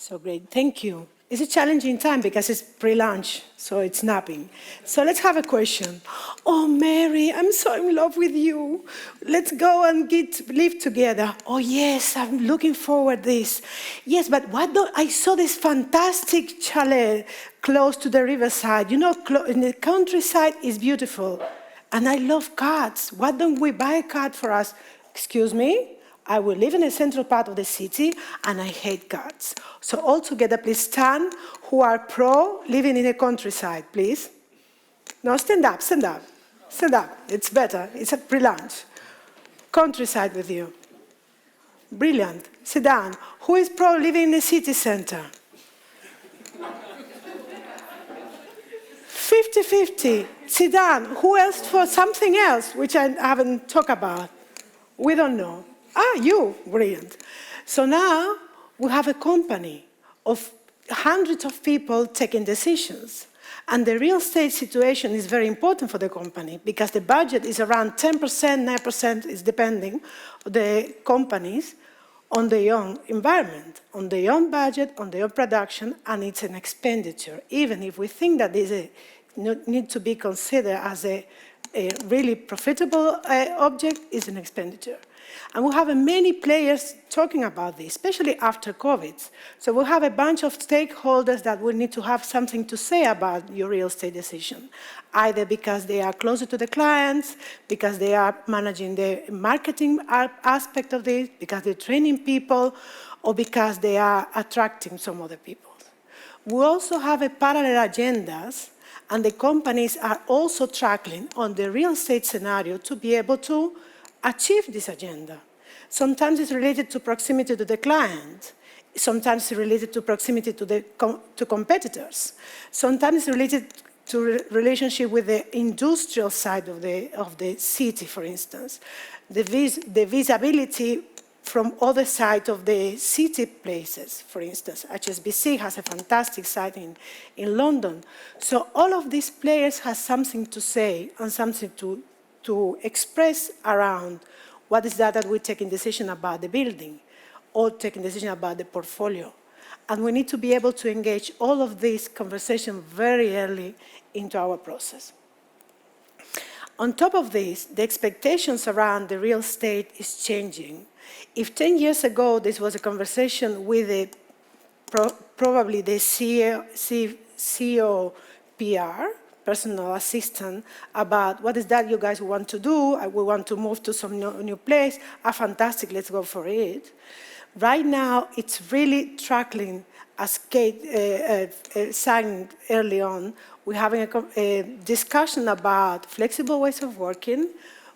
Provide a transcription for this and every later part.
So great, thank you. It's a challenging time because it's pre-lunch, so it's napping. So let's have a question. Oh, Mary, I'm so in love with you. Let's go and live together. Oh, yes, I'm looking forward to this. Yes, but I saw this fantastic chalet close to the riverside. You know, in the countryside is beautiful. And I love cats. Why don't we buy a cat for us? Excuse me? I will live in the central part of the city, and I hate cats. So all together, please stand, who are pro living in the countryside, please. No, stand up, stand up. Stand up, it's better, it's a pre-lunch. Countryside with you. Brilliant, sit down. Who is pro living in the city center? 50-50, sit down. Who else for something else, which I haven't talked about? We don't know. Ah, you, brilliant. So now we have a company of hundreds of people taking decisions. And the real estate situation is very important for the company because the budget is around 10%, 9% is depending on the companies on their own environment, on their own budget, on their own production, and it's an expenditure. Even if we think that this need to be considered as a really profitable object, is an expenditure. And we have many players talking about this, especially after COVID. So we'll have a bunch of stakeholders that will need to have something to say about your real estate decision, either because they are closer to the clients, because they are managing the marketing aspect of this, because they're training people, or because they are attracting some other people. We also have a parallel agendas, and the companies are also tracking on the real estate scenario to be able to achieve this agenda. Sometimes it's related to proximity to the client. Sometimes it's related to proximity to competitors. Sometimes it's related to relationship with the industrial side of the city, for instance. The visibility from other sides of the city places, for instance. HSBC has a fantastic site in London. So all of these players have something to say and something to express around what is that we're taking decision about the building or taking decision about the portfolio. And we need to be able to engage all of this conversation very early into our process. On top of this, the expectations around the real estate is changing. If 10 years ago this was a conversation with probably the CEO PR, personal assistant, about what is that you guys want to do, we want to move to some new place, fantastic, let's go for it. Right now, it's really tackling, as Kate sang early on, we're having a discussion about flexible ways of working.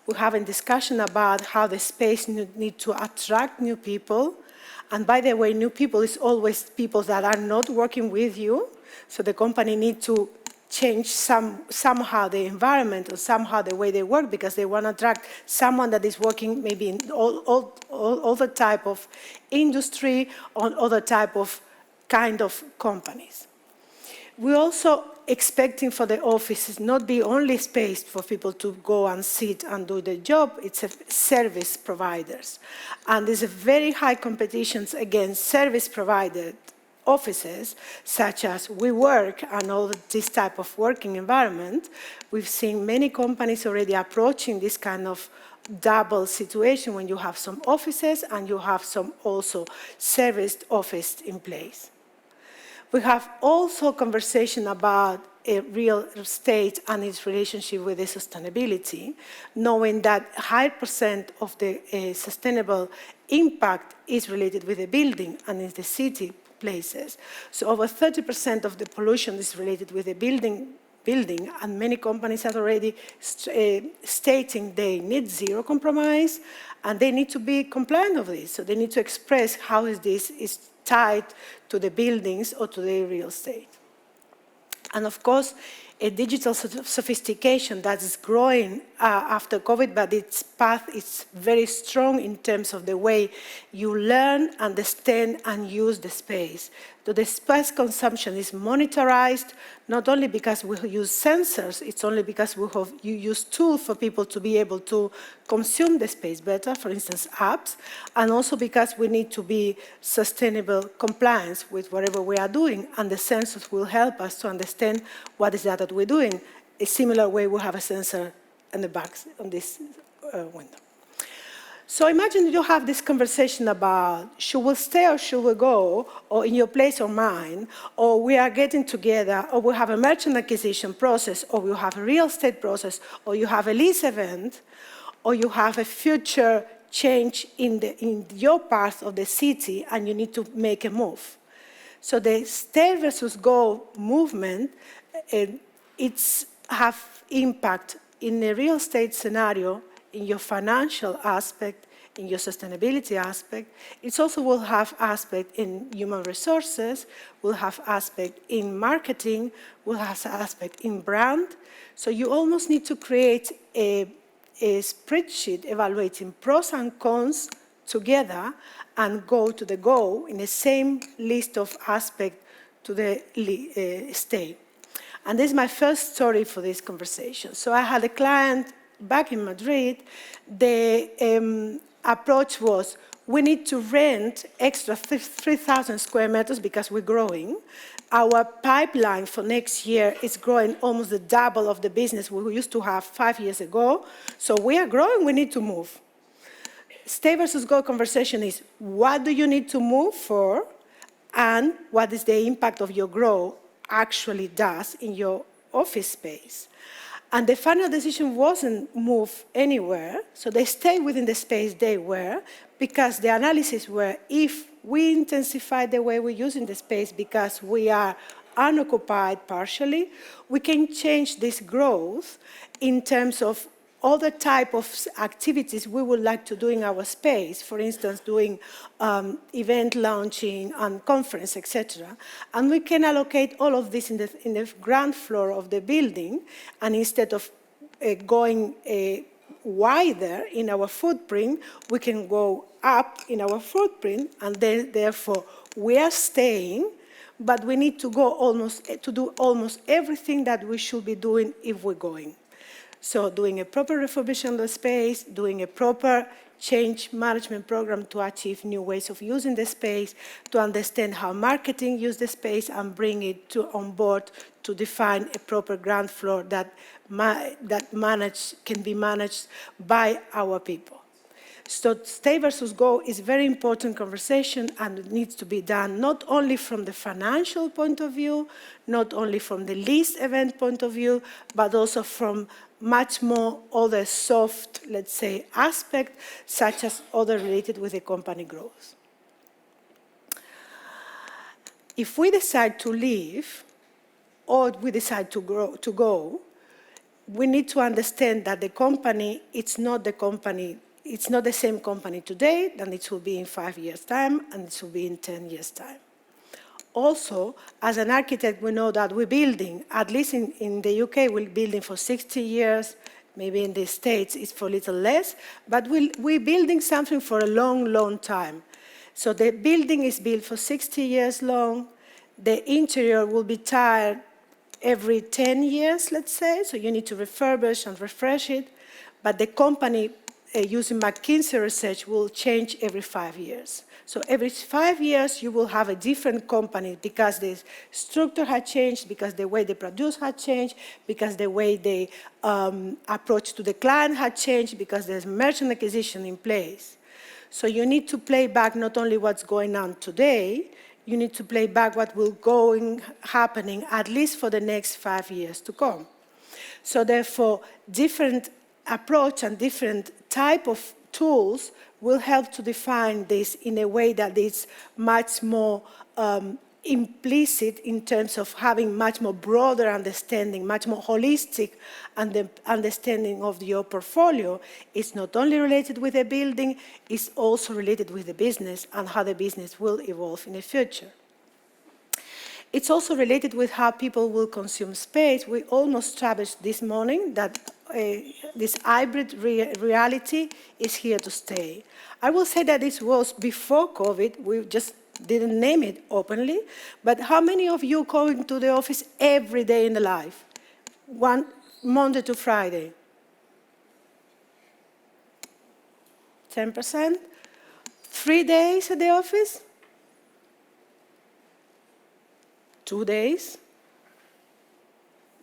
We're having a discussion about how the space need to attract new people. And by the way, new people is always people that are not working with you. So the company needs to change somehow the environment or somehow the way they work because they want to attract someone that is working maybe in all other type of industry or other type of kind of companies. We're also expecting for the offices not be only space for people to go and sit and do the job, it's a service providers. And there's a very high competition against service provider offices, such as WeWork and all this type of working environment. We've seen many companies already approaching this kind of double situation when you have some offices and you have some also serviced office in place. We have also conversation about real estate and its relationship with the sustainability, knowing that a high percent of the sustainable impact is related with the building and in the city places. So over 30% of the pollution is related with the building, and many companies are already stating they need zero compromise, and they need to be compliant of this. So they need to express how this is tied to the buildings or to the real estate. And of course, a digital sophistication that is growing after COVID, but its path is very strong in terms of the way you learn, understand, and use the space. So the space consumption is monitorized, not only because we use sensors, it's only because you use tools for people to be able to consume the space better, for instance, apps, and also because we need to be sustainable compliance with whatever we are doing, and the sensors will help us to understand what is that we're doing. A similar way we have a sensor in the back on this window. So imagine you have this conversation about should we stay or should we go, or in your place or mine, or we are getting together, or we have a merchant acquisition process, or you have a real estate process, or you have a lease event, or you have a future change in your part of the city and you need to make a move. So the stay versus go movement, it's have impact in the real estate scenario, in your financial aspect, in your sustainability aspect. It also will have aspect in human resources, will have aspect in marketing, will have aspect in brand. So you almost need to create a spreadsheet evaluating pros and cons together and go to the goal in the same list of aspects to the stay. And this is my first story for this conversation. So I had a client back in Madrid. The approach was, we need to rent extra 3,000 square meters because we're growing. Our pipeline for next year is growing almost the double of the business we used to have 5 years ago. So we are growing, we need to move. Stay versus go conversation is, what do you need to move for, and what is the impact of your growth actually does in your office space. And the final decision wasn't move anywhere, so they stayed within the space they were, because the analysis were, if we intensify the way we're using the space because we are unoccupied partially, we can change this growth in terms of other type of activities we would like to do in our space, for instance, doing event launching and conference, etc. And we can allocate all of this in the ground floor of the building, and instead of going wider in our footprint, we can go up in our footprint, and then therefore we are staying, but we need to do almost everything that we should be doing if we're going. So doing a proper refurbishment of the space, doing a proper change management program to achieve new ways of using the space, to understand how marketing use the space and bring it on board to define a proper ground floor that can be managed by our people. So stay versus go is a very important conversation, and it needs to be done not only from the financial point of view, not only from the lease event point of view, but also from much more other soft, let's say, aspects, such as other related with the company growth. If we decide to leave, or we decide to go, we need to understand that the company, it's not the same company today than it will be in 5 years' time, and it will be in 10 years' time. Also, as an architect, we know that we're building, at least in the UK, we're building for 60 years, maybe in the States it's for a little less, but we're building something for a long, long time. So the building is built for 60 years long, the interior will be tired every 10 years, let's say, so you need to refurbish and refresh it, but the company, using McKinsey research, will change every 5 years. So every 5 years, you will have a different company because the structure had changed, because the way they produce had changed, because the way they approach to the client had changed, because there's merchant acquisition in place. So you need to play back not only what's going on today, you need to play back what will happening at least for the next 5 years to come. So therefore, different approach and different type of tools will help to define this in a way that is much more implicit in terms of having much more broader understanding, much more holistic understanding of your portfolio. It's not only related with the building, it's also related with the business and how the business will evolve in the future. It's also related with how people will consume space. We almost established this morning that this hybrid reality is here to stay. I will say that this was before COVID. We just didn't name it openly. But how many of you going to the office every day in the life? One Monday to Friday? 10%? 3 days at the office? 2 days?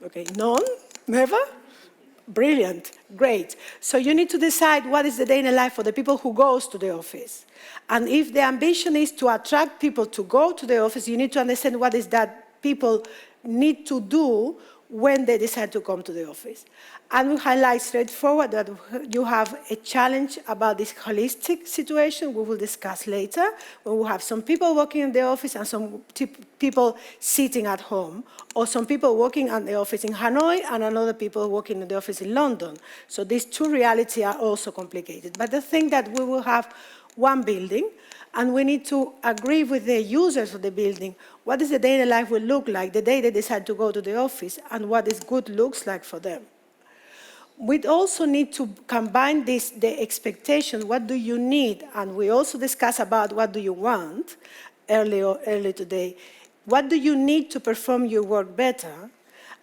Okay, none? Never? Brilliant, great. So you need to decide what is the day in the life for the people who goes to the office. And if the ambition is to attract people to go to the office, you need to understand what is that people need to do when they decide to come to the office. And we highlight straightforward that you have a challenge about this holistic situation we will discuss later, when we have some people working in the office and some people sitting at home, or some people working at the office in Hanoi and another people working in the office in London. So these two realities are also complicated. But the thing that we will have one building, and we need to agree with the users of the building what is the day in the life will look like the day they decide to go to the office, and what is good looks like for them. We also need to combine this, the expectation, what do you need? And we also discuss about what do you want earlier today. What do you need to perform your work better?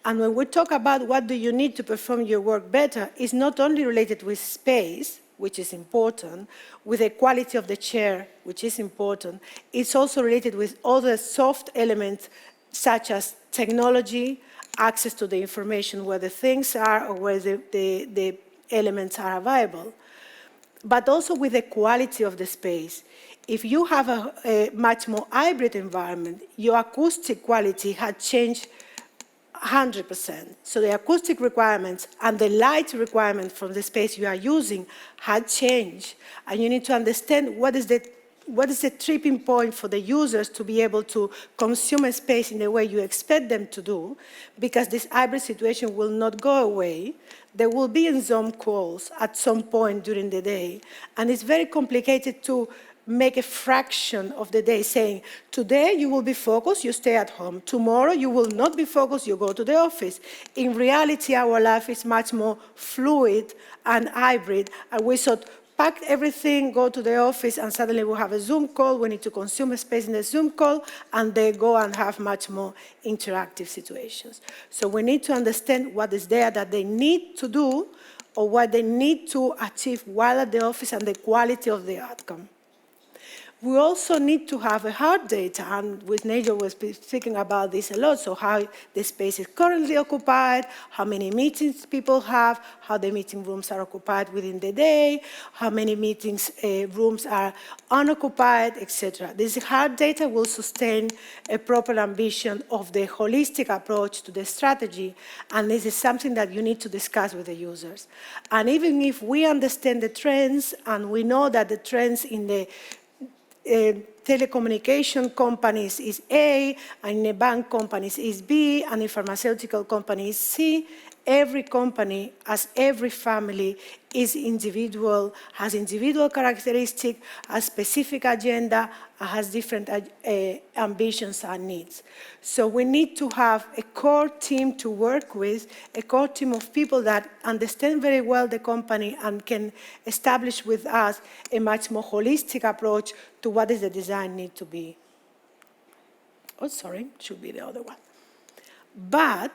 And when we talk about what do you need to perform your work better, it's not only related with space, which is important, with the quality of the chair, which is important. It's also related with other soft elements, such as technology, access to the information where the things are or where the elements are available, but also with the quality of the space. If you have a much more hybrid environment, your acoustic quality had changed 100%. So the acoustic requirements and the light requirement from the space you are using had changed. And you need to understand what is the tripping point for the users to be able to consume a space in the way you expect them to do, because this hybrid situation will not go away. There will be Zoom calls at some point during the day, and it's very complicated to make a fraction of the day saying, today you will be focused, you stay at home. Tomorrow you will not be focused, you go to the office. In reality, our life is much more fluid and hybrid, and we sort of pack everything, go to the office, and suddenly we have a Zoom call, we need to consume a space in the Zoom call, and they go and have much more interactive situations. So we need to understand what is there that they need to do, or what they need to achieve while at the office, and the quality of the outcome. We also need to have a hard data, and with Nigel was speaking about this a lot, so how the space is currently occupied, how many meetings people have, how the meeting rooms are occupied within the day, how many meetings rooms are unoccupied, etc. This hard data will sustain a proper ambition of the holistic approach to the strategy, and this is something that you need to discuss with the users. And even if we understand the trends, and we know that the trends in the telecommunication companies is A, and in the bank companies is B, and in pharmaceutical companies C. Every company, as every family, is individual, has individual characteristics, has specific agenda, has different ambitions and needs. So we need to have a core team to work with, a core team of people that understand very well the company and can establish with us a much more holistic approach to what is the design need to be. Oh, sorry, should be the other one. But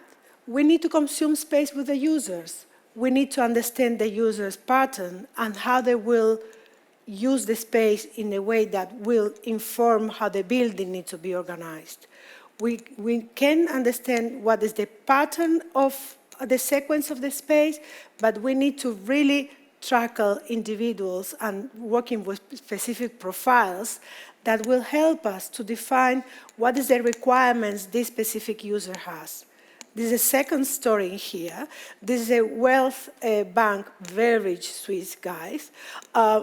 we need to consume space with the users. We need to understand the user's pattern and how they will use the space in a way that will inform how the building needs to be organized. We can understand what is the pattern of the sequence of the space, but we need to really tackle individuals and working with specific profiles that will help us to define what is the requirements this specific user has. This is a second story here. This is a wealth bank, very rich Swiss guys,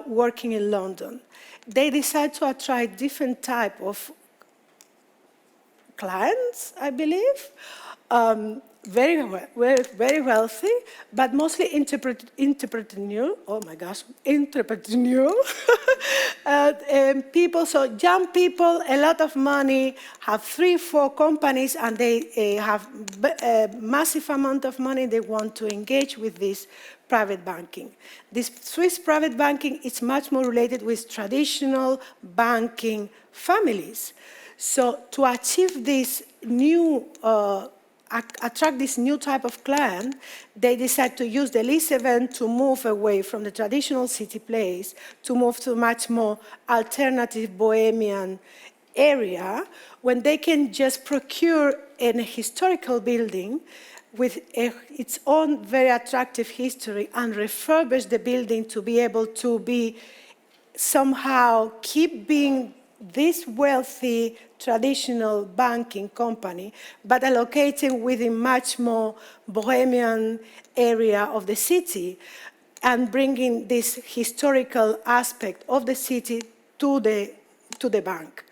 working in London. They decide to attract different type of clients, I believe. very wealthy, but mostly entrepreneur. Oh my gosh, entrepreneur people. So young people, a lot of money, have 3, 4 companies, and they have a massive amount of money. They want to engage with this private banking. This Swiss private banking is much more related with traditional banking families. So to achieve this new attract this new type of client, they decide to use the lease event to move away from the traditional city place, to move to much more alternative bohemian area, when they can just procure a historical building with its own very attractive history and refurbish the building to be able to be somehow keep being this wealthy traditional banking company, but allocating within much more bohemian area of the city and bringing this historical aspect of the city to the bank.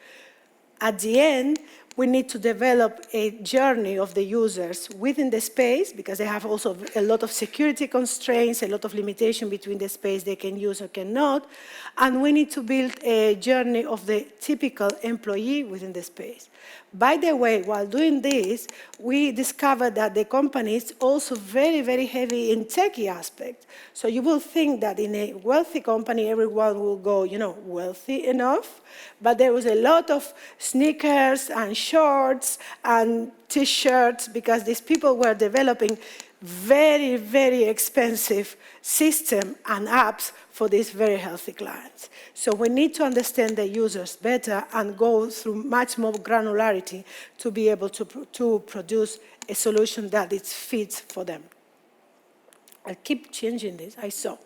At the end, we need to develop a journey of the users within the space, because they have also a lot of security constraints, a lot of limitation between the space they can use or cannot. And we need to build a journey of the typical employee within the space. By the way, while doing this, we discovered that the company is also very, very heavy in techie aspect. So you will think that in a wealthy company, everyone will go, wealthy enough. But there was a lot of sneakers and shorts and T-shirts, because these people were developing very, very expensive system and apps for these very healthy clients. So we need to understand the users better and go through much more granularity to be able to produce a solution that it fits for them. I'll keep changing this, I saw.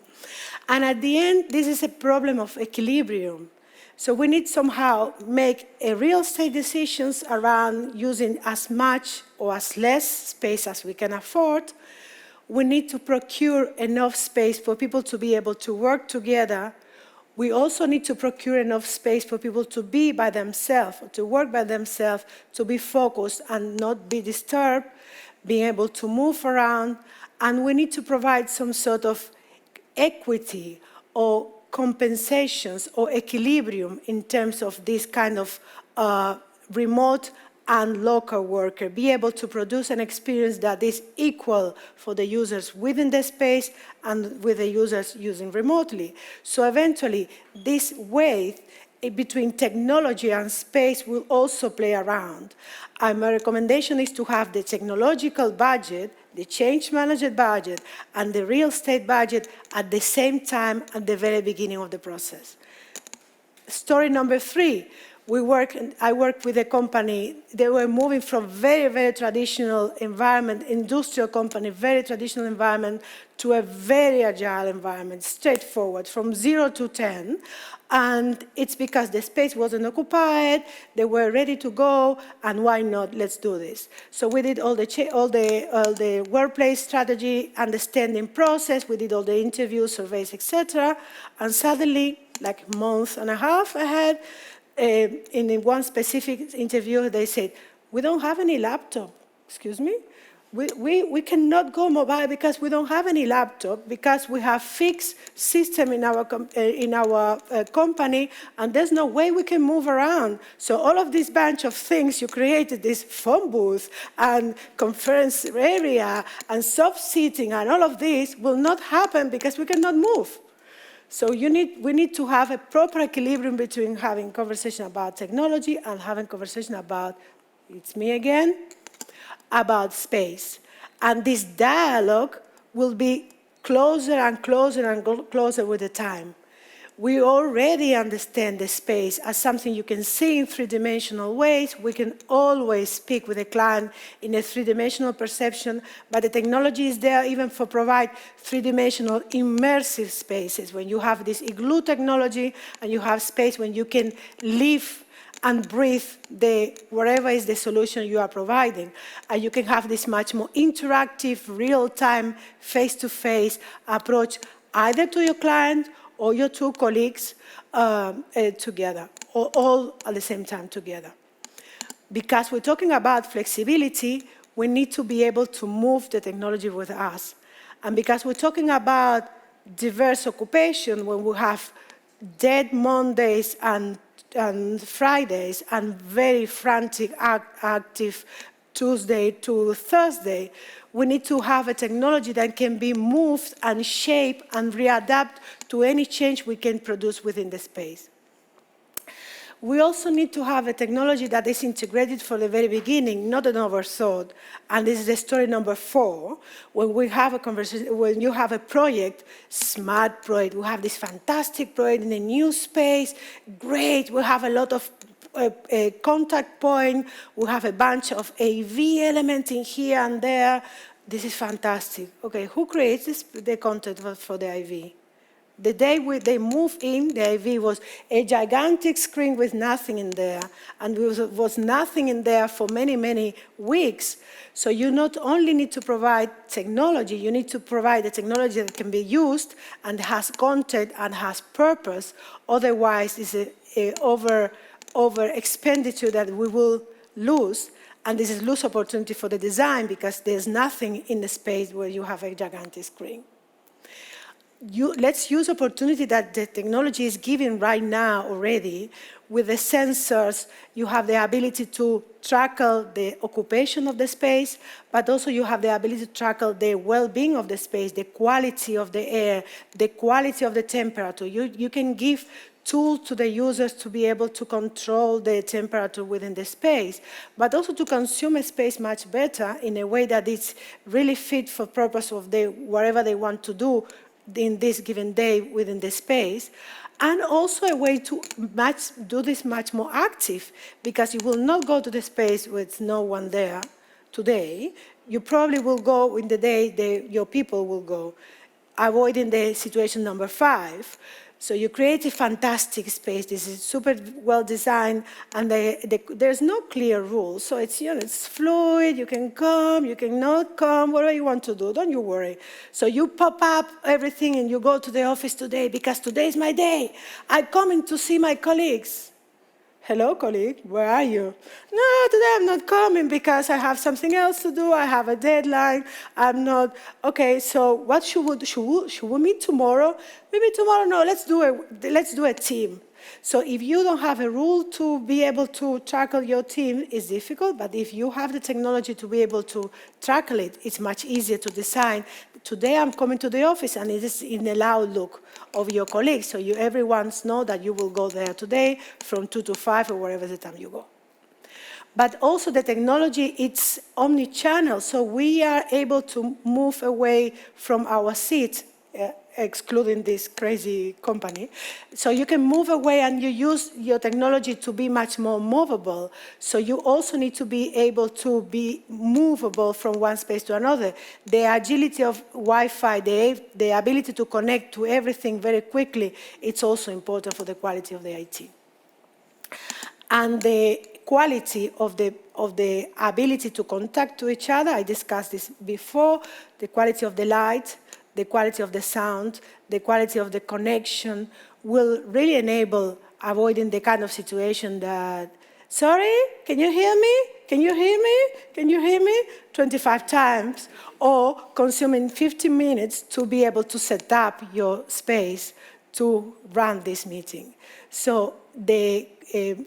And at the end, this is a problem of equilibrium. So we need somehow make a real estate decisions around using as much or as less space as we can afford. We need to procure enough space for people to be able to work together. We also need to procure enough space for people to be by themselves, to work by themselves, to be focused and not be disturbed, being able to move around. And we need to provide some sort of equity or compensations or equilibrium in terms of this kind of remote and local worker, be able to produce an experience that is equal for the users within the space and with the users using remotely. So eventually, this weight between technology and space will also play around. And my recommendation is to have the technological budget, the change management budget, and the real estate budget at the same time at the very beginning of the process. Story number 3. I worked with a company. They were moving from very, very traditional environment, industrial company, very traditional environment, to a very agile environment, straightforward, from 0 to 10. And it's because the space wasn't occupied, they were ready to go, and why not, let's do this. So we did all the workplace strategy, understanding process, we did all the interviews, surveys, etc. And suddenly, like a month and a half ahead, in one specific interview, they said, we don't have any laptop. Excuse me? We cannot go mobile because we don't have any laptop, because we have fixed system in our company, and there's no way we can move around. So all of this bunch of things you created, this phone booth and conference area and soft seating and all of this will not happen because we cannot move. So we need to have a proper equilibrium between having conversation about technology and having conversation about, it's me again, about space. And this dialogue will be closer and closer and closer with the time. We already understand the space as something you can see in three-dimensional ways. We can always speak with a client in a three-dimensional perception, but the technology is there even for provide three-dimensional immersive spaces. When you have this igloo technology and you have space when you can live and breathe whatever is the solution you are providing. And you can have this much more interactive, real-time, face-to-face approach either to your client or your two colleagues together, or all at the same time together. Because we're talking about flexibility, we need to be able to move the technology with us. And because we're talking about diverse occupation, when we have dead Mondays and Fridays and very frantic, active Tuesday to Thursday, we need to have a technology that can be moved and shaped and readapt to any change we can produce within the space. We also need to have a technology that is integrated from the very beginning, not an overthought. And this is the story number 4. When we have a conversation, when you have a project, smart project, we have this fantastic project in a new space, great, we have a lot of contact point, we have a bunch of AV elements in here and there. This is fantastic. Okay, who creates the content for the AV? The day they moved in, the AV was a gigantic screen with nothing in there, and there was nothing in there for many, many weeks. So you not only need to provide technology, you need to provide a technology that can be used and has content and has purpose. Otherwise, it's an over expenditure that we will lose, and this is lose opportunity for the design because there's nothing in the space where you have a gigantic screen. Let's use opportunity that the technology is giving right now already. With the sensors, you have the ability to tackle the occupation of the space, but also you have the ability to tackle the well-being of the space, the quality of the air, the quality of the temperature. You can give tools to the users to be able to control the temperature within the space, but also to consume a space much better in a way that it's really fit for purpose of whatever they want to do in this given day within the space, and also a way to do this much more active, because you will not go to the space with no one there today. You probably will go in the day your people will go, avoiding the situation number 5. So you create a fantastic space. This is super well designed, and there's no clear rules. So it's fluid. You can come, you can not come, whatever you want to do. Don't you worry. So you pop up everything, and you go to the office today because today is my day. I'm coming to see my colleagues. Hello, colleague, where are you? No, today I'm not coming because I have something else to do. I have a deadline. I'm not. Okay, so what should we meet tomorrow? Maybe tomorrow, no, let's do a team. So if you don't have a rule to be able to tackle your team, it's difficult, but if you have the technology to be able to tackle it, it's much easier to design. Today I'm coming to the office, and it is in the loud look of your colleagues, so everyone knows that you will go there today from 2 to 5 or wherever the time you go. But also the technology, it's omni-channel, so we are able to move away from our seat, excluding this crazy company. So you can move away, and you use your technology to be much more movable. So you also need to be able to be movable from one space to another. The agility of Wi-Fi, the ability to connect to everything very quickly, it's also important for the quality of the IT. And the quality of the ability to contact to each other, I discussed this before, the quality of the light, the quality of the sound, the quality of the connection will really enable avoiding the kind of situation that, sorry, can you hear me? Can you hear me? Can you hear me? 25 times, or consuming 15 minutes to be able to set up your space to run this meeting. So the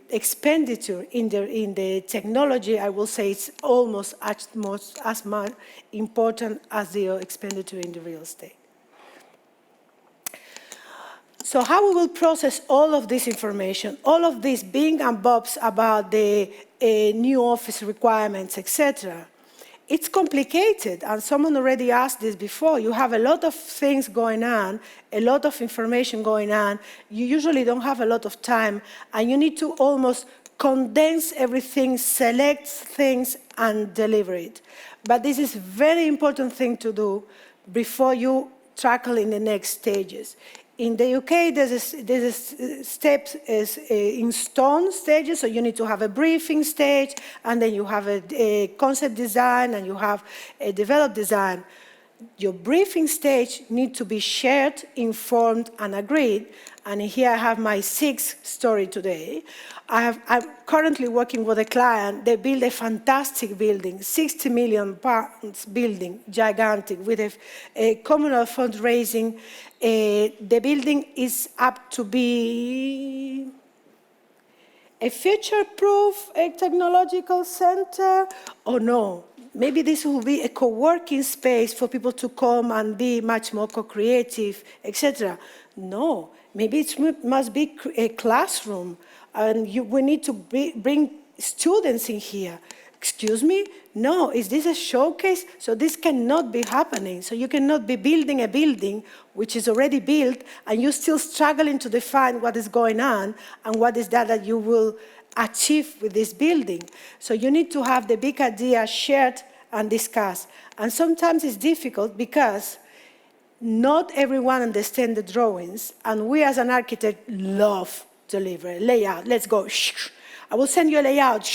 expenditure in the technology, I will say, it's almost as much important as the expenditure in the real estate. So how we will process all of this information, all of this bing and bobs about the new office requirements, etc. It's complicated, and someone already asked this before. You have a lot of things going on, a lot of information going on. You usually don't have a lot of time, and you need to almost condense everything, select things, and deliver it. But this is a very important thing to do before you tackle in the next stages. In the UK, there's a steps in stone stages, so you need to have a briefing stage, and then you have a concept design, and you have a developed design. your briefing stage needs to be shared, informed, and agreed. And here I have my 6th story today. I'm currently working with a client. They built a fantastic building, 60 million pounds building, gigantic, with a communal fundraising. The building is up to be a future-proof technological center, or no? Maybe this will be a co-working space for people to come and be much more co-creative, etc. No, maybe it must be a classroom, and we need to bring students in here. Excuse me? No, is this a showcase? So this cannot be happening. So you cannot be building a building which is already built and you're still struggling to define what is going on and what is that you will achieve with this building. So you need to have the big idea shared and discussed. And sometimes it's difficult because not everyone understands the drawings, and we as an architect love delivery, layout, let's go. I will send you a layout.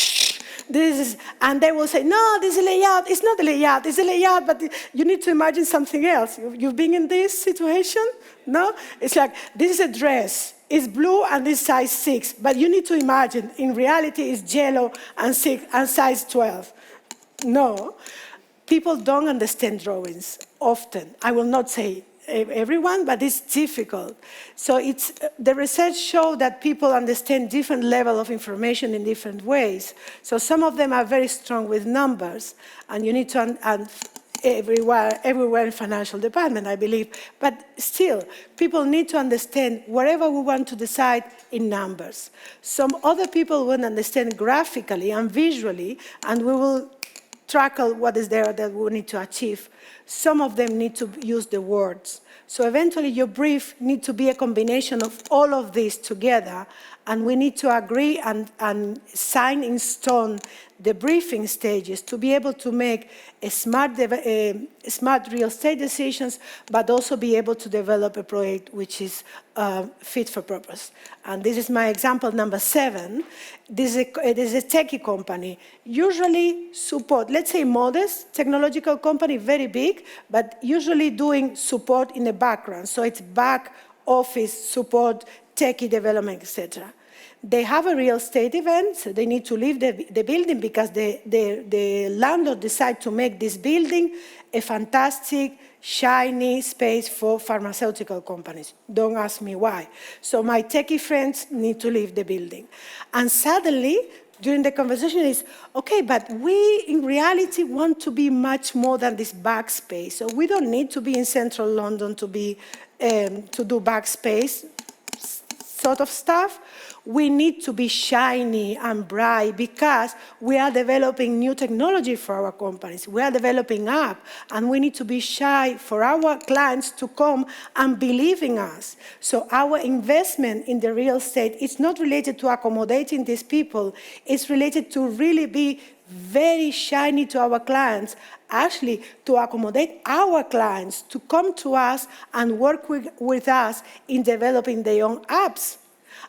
And they will say, no, this is a layout. It's not a layout, it's a layout, but you need to imagine something else. You've been in this situation? No? It's like, this is a dress. It's blue and it's size 6, but you need to imagine, in reality, it's yellow and size 12. No. People don't understand drawings often. I will not say everyone, but it's difficult. So the research showed that people understand different levels of information in different ways. So some of them are very strong with numbers, and you need to, everywhere in financial department, I believe. But still, people need to understand whatever we want to decide in numbers. Some other people will understand graphically and visually, and we will tackle what is there that we need to achieve. Some of them need to use the words. So eventually your brief needs to be a combination of all of this together, and we need to agree and sign in stone the briefing stages to be able to make smart real estate decisions, but also be able to develop a project which is fit for purpose. And this is my example number 7. This is a techie company, usually support, let's say modest, technological company, very big, but usually doing support in the background. So it's back office support, techie development, etc. They have a real estate event, so they need to leave the building because the landlord decided to make this building a fantastic, shiny space for pharmaceutical companies. Don't ask me why. So my techie friends need to leave the building. And suddenly, during the conversation is, okay, but we in reality want to be much more than this backspace. So we don't need to be in central London to do backspace sort of stuff. We need to be shiny and bright because we are developing new technology for our companies. We are developing app, and we need to be shy for our clients to come and believe in us. So our investment in the real estate is not related to accommodating these people. It's related to really be very shiny to our clients, actually to accommodate our clients to come to us and work with us in developing their own apps.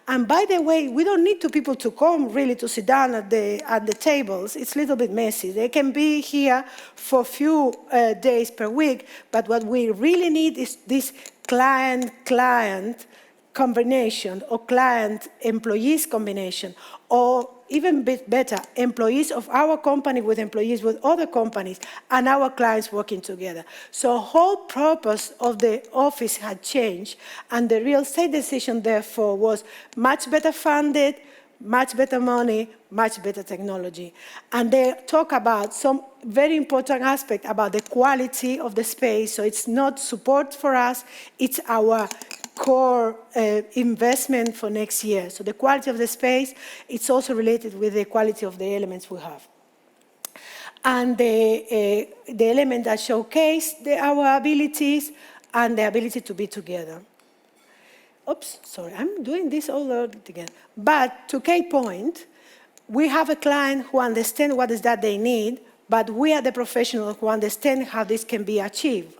And by the way, we don't need people to come really to sit down at the tables. It's a little bit messy. They can be here for a few days per week, but what we really need is this client-client combination, or client-employees combination, or even bit better, employees of our company with employees with other companies, and our clients working together. So the whole purpose of the office had changed, and the real estate decision, therefore, was much better funded, much better money, much better technology. And they talk about some very important aspect about the quality of the space. So it's not support for us, it's our core investment for next year. So the quality of the space, it's also related with the quality of the elements we have. And the element that showcase our abilities and the ability to be together. Oops, sorry, I'm doing this all over again. But to Kate's point, we have a client who understands what is that they need, but we are the professionals who understand how this can be achieved.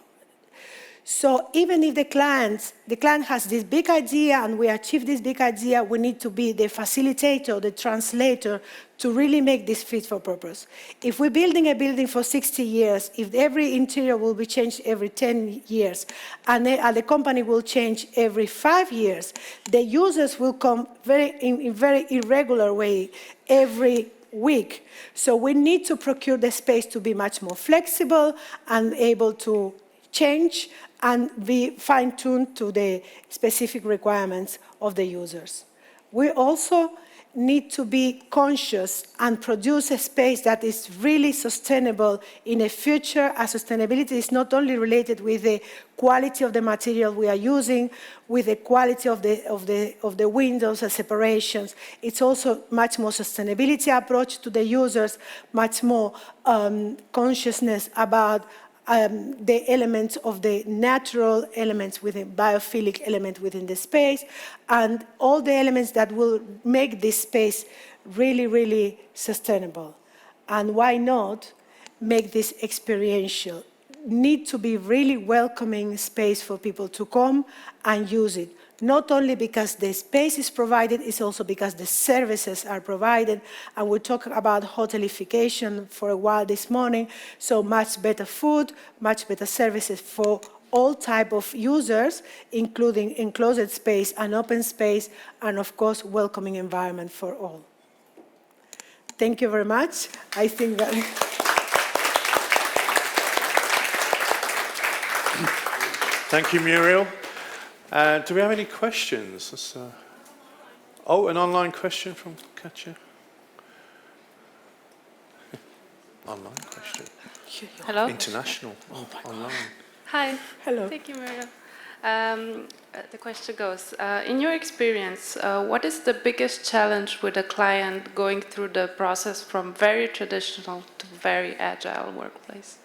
So even if the client has this big idea and we achieve this big idea, we need to be the facilitator, the translator, to really make this fit for purpose. If we're building a building for 60 years, if every interior will be changed every 10 years, and the company will change every 5 years, the users will come in very irregular way every week. So we need to procure the space to be much more flexible and able to change and be fine-tuned to the specific requirements of the users. We also need to be conscious and produce a space that is really sustainable in the future, as sustainability is not only related with the quality of the material we are using, with the quality of the windows and separations. It's also much more sustainability approach to the users, much more consciousness about the elements of the natural elements within biophilic element within the space, and all the elements that will make this space really, really sustainable. And why not make this experiential? Need to be really welcoming space for people to come and use it. Not only because the space is provided, it's also because the services are provided. And we talked about hotelification for a while this morning. So much better food, much better services for all type of users, including enclosed space and open space, and of course, welcoming environment for all. Thank you very much. I think that... Thank you, Muriel. Do we have any questions? Oh, an online question from Katja. Online question. Hello. International. Online. Hi. Hello. Thank you, Muriel. The question goes, in your experience, what is the biggest challenge with a client going through the process from very traditional to very agile workplace?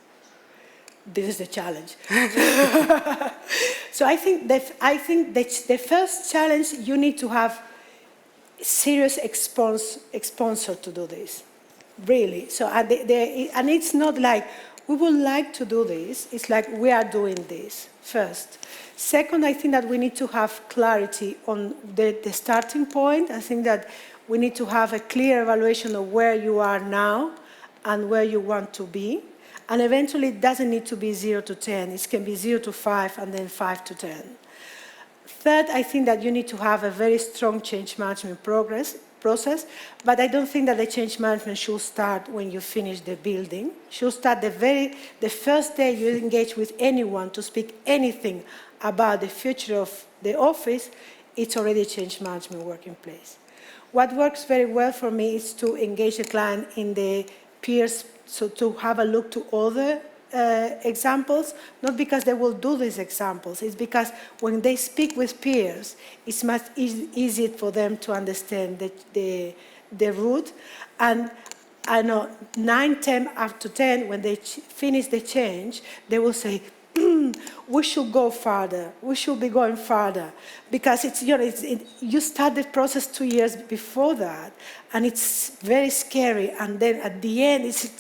This is the challenge. So I think that the first challenge, you need to have serious sponsor to do this, really. So and it's not like we would like to do this. It's like we are doing this first. Second, I think that we need to have clarity on the starting point. I think that we need to have a clear evaluation of where you are now and where you want to be. And eventually, it doesn't need to be 0 to 10. It can be 0 to 5 and then 5 to 10. Third, I think that you need to have a very strong change management process, but I don't think that the change management should start when you finish the building. It should start the first day you engage with anyone to speak anything about the future of the office. It's already change management work in place. What works very well for me is to engage the client in the peers, so to have a look to other examples, not because they will do these examples, it's because when they speak with peers, it's much easier for them to understand the route. And I know 9, 10 after 10, when they finish the change, they will say, we should go farther. We should be going farther, because you start the process 2 years before that, and it's very scary. And then at the end,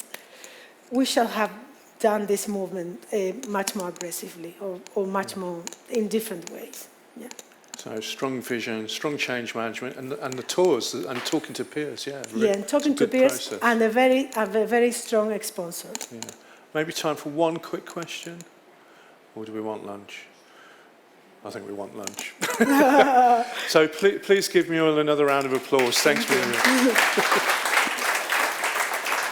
we shall have done this movement much more aggressively, or much more in different ways. Yeah. So strong vision, strong change management, and the tours and talking to peers. Yeah. Yeah, and talking to peers, process. And a very strong sponsor. Yeah. Maybe time for one quick question. Or do we want lunch? I think we want lunch. So please give Muriel another round of applause. Thanks, Muriel.